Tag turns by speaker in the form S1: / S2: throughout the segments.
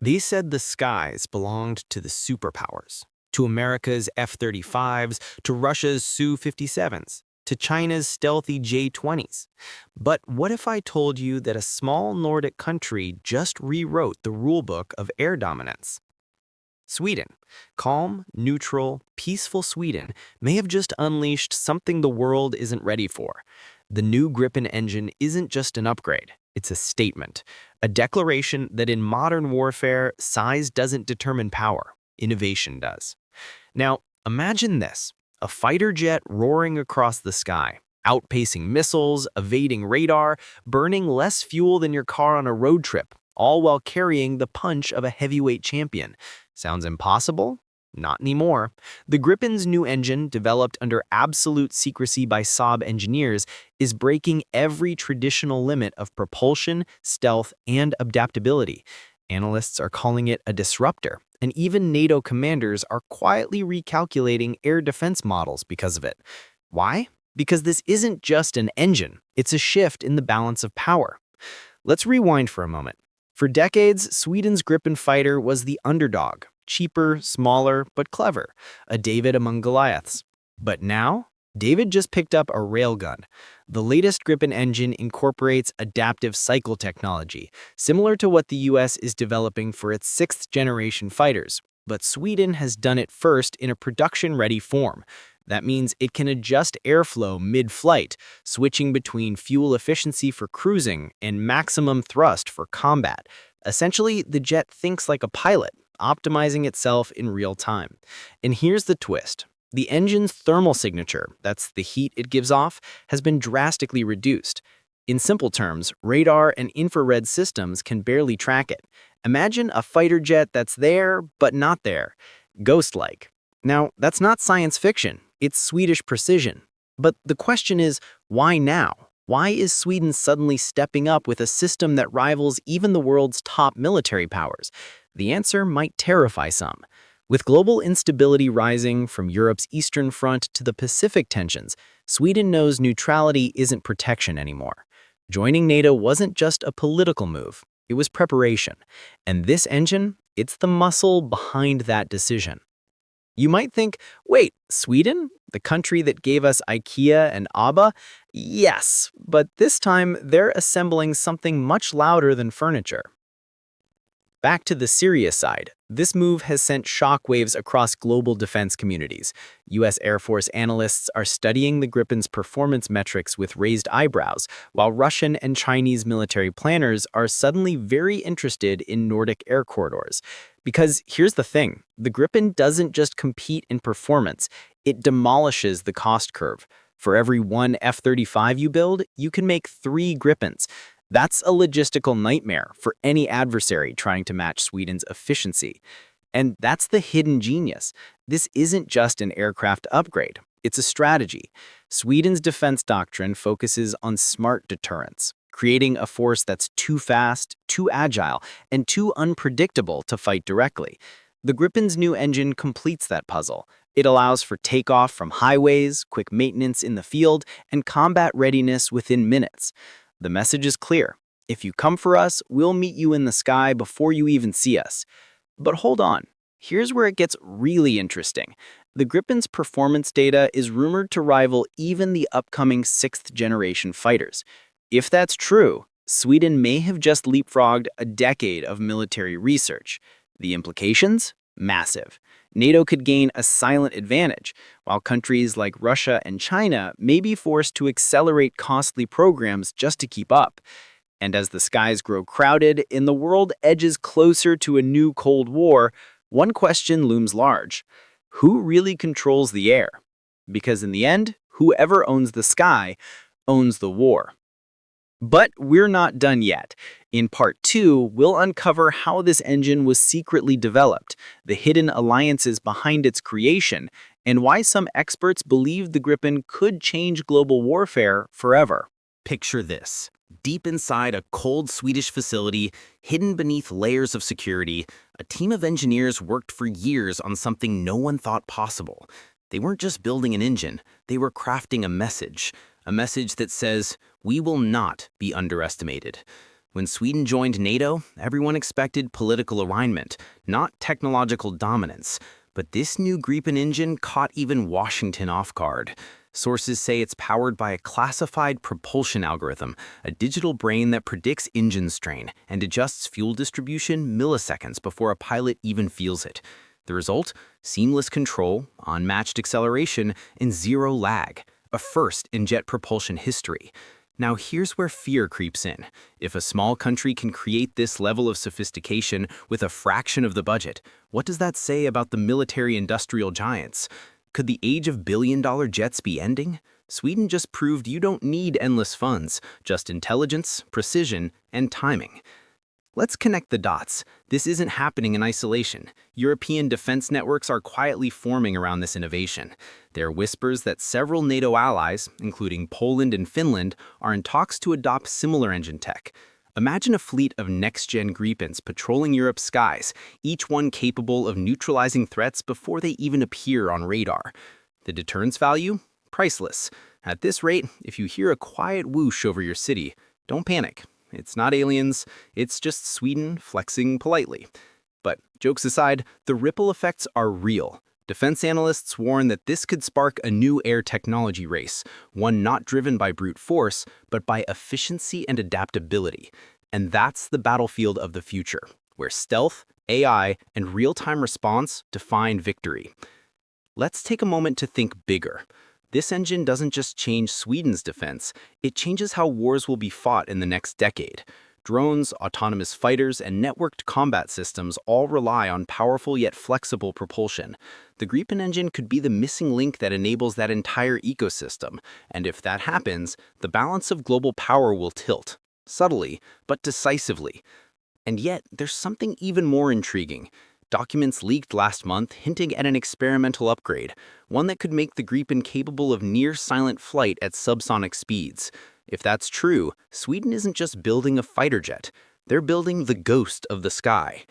S1: They said the skies belonged to the superpowers, to America's F-35s, to Russia's Su-57s, to China's stealthy J-20s. But what if I told you that a small Nordic country just rewrote the rulebook of air dominance? Sweden, calm, neutral, peaceful Sweden, may have just unleashed something the world isn't ready for. The new Gripen engine isn't just an upgrade, it's a statement, a declaration that in modern warfare, size doesn't determine power, innovation does. Now, imagine this, a fighter jet roaring across the sky, outpacing missiles, evading radar, burning less fuel than your car on a road trip, all while carrying the punch of a heavyweight champion. Sounds impossible? Not anymore. The Gripen's new engine, developed under absolute secrecy by Saab engineers, is breaking every traditional limit of propulsion, stealth, and adaptability. Analysts are calling it a disruptor, and even NATO commanders are quietly recalculating air defense models because of it. Why? Because this isn't just an engine, it's a shift in the balance of power. Let's rewind for a moment. For decades, Sweden's Gripen fighter was the underdog, cheaper, smaller, but clever, a David among Goliaths. But now, David just picked up a railgun. The latest Gripen engine incorporates adaptive cycle technology, similar to what the US is developing for its sixth-generation fighters. But Sweden has done it first in a production-ready form. That means it can adjust airflow mid-flight, switching between fuel efficiency for cruising and maximum thrust for combat. Essentially, the jet thinks like a pilot, optimizing itself in real time. And here's the twist. The engine's thermal signature, that's the heat it gives off, has been drastically reduced. In simple terms, radar and infrared systems can barely track it. Imagine a fighter jet that's there, but not there. Ghost-like. Now, that's not science fiction. It's Swedish precision. But the question is, why now? Why is Sweden suddenly stepping up with a system that rivals even the world's top military powers? The answer might terrify some. With global instability rising from Europe's Eastern Front to the Pacific tensions, Sweden knows neutrality isn't protection anymore. Joining NATO wasn't just a political move, it was preparation. And this engine, it's the muscle behind that decision. You might think, wait, Sweden? The country that gave us IKEA and ABBA? Yes, but this time they're assembling something much louder than furniture. Back to the serious side, this move has sent shockwaves across global defense communities. US Air Force analysts are studying the Gripen's performance metrics with raised eyebrows, while Russian and Chinese military planners are suddenly very interested in Nordic air corridors. Because here's the thing, the Gripen doesn't just compete in performance, it demolishes the cost curve. For every one F-35 you build, you can make 3 Gripens. That's a logistical nightmare for any adversary trying to match Sweden's efficiency. And that's the hidden genius. This isn't just an aircraft upgrade, it's a strategy. Sweden's defense doctrine focuses on smart deterrence, creating a force that's too fast, too agile, and too unpredictable to fight directly. The Gripen's new engine completes that puzzle. It allows for takeoff from highways, quick maintenance in the field, and combat readiness within minutes. The message is clear. If you come for us, we'll meet you in the sky before you even see us. But hold on. Here's where it gets really interesting. The Gripen's performance data is rumored to rival even the upcoming 6th-generation fighters. If that's true, Sweden may have just leapfrogged a decade of military research. The implications? Massive. NATO could gain a silent advantage, while countries like Russia and China may be forced to accelerate costly programs just to keep up. And as the skies grow crowded and the world edges closer to a new Cold War, one question looms large. Who really controls the air? Because in the end, whoever owns the sky owns the war. But we're not done yet. In Part 2, we'll uncover how this engine was secretly developed, the hidden alliances behind its creation, and why some experts believe the Gripen could change global warfare forever.
S2: Picture this. Deep inside a cold Swedish facility, hidden beneath layers of security, a team of engineers worked for years on something no one thought possible. They weren't just building an engine, they were crafting a message that says, we will not be underestimated. When Sweden joined NATO, everyone expected political alignment, not technological dominance. But this new Gripen engine caught even Washington off guard. Sources say it's powered by a classified propulsion algorithm, a digital brain that predicts engine strain and adjusts fuel distribution milliseconds before a pilot even feels it. The result? Seamless control, unmatched acceleration, and zero lag, a first in jet propulsion history. Now here's where fear creeps in. If a small country can create this level of sophistication with a fraction of the budget, what does that say about the military-industrial giants? Could the age of billion-dollar jets be ending? Sweden just proved you don't need endless funds, just intelligence, precision, and timing. Let's connect the dots. This isn't happening in isolation. European defense networks are quietly forming around this innovation. There are whispers that several NATO allies, including Poland and Finland, are in talks to adopt similar engine tech. Imagine a fleet of next-gen Gripens patrolling Europe's skies, each one capable of neutralizing threats before they even appear on radar. The deterrence value? Priceless. At this rate, if you hear a quiet whoosh over your city, don't panic. It's not aliens, it's just Sweden flexing politely. But jokes aside, the ripple effects are real. Defense analysts warn that this could spark a new air technology race, one not driven by brute force, but by efficiency and adaptability. And that's the battlefield of the future, where stealth, AI, and real-time response define victory. Let's take a moment to think bigger. This engine doesn't just change Sweden's defense, it changes how wars will be fought in the next decade. Drones, autonomous fighters, and networked combat systems all rely on powerful yet flexible propulsion. The Gripen engine could be the missing link that enables that entire ecosystem, and if that happens, the balance of global power will tilt, subtly, but decisively. And yet, there's something even more intriguing. Documents leaked last month hinting at an experimental upgrade, one that could make the Gripen capable of near-silent flight at subsonic speeds. If that's true, Sweden isn't just building a fighter jet, they're building the ghost of the sky.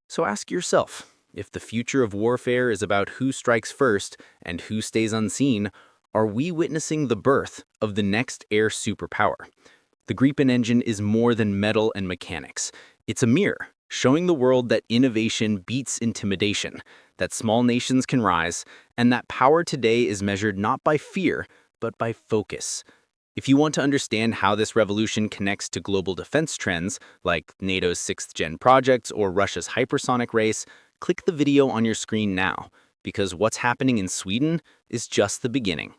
S2: So ask yourself, if the future of warfare is about who strikes first and who stays unseen, are we witnessing the birth of the next air superpower? The Gripen engine is more than metal and mechanics. It's a mirror, showing the world that innovation beats intimidation, that small nations can rise, and that power today is measured not by fear, but by focus. If you want to understand how this revolution connects to global defense trends, like NATO's 6th-gen projects or Russia's hypersonic race, click the video on your screen now, because what's happening in Sweden is just the beginning.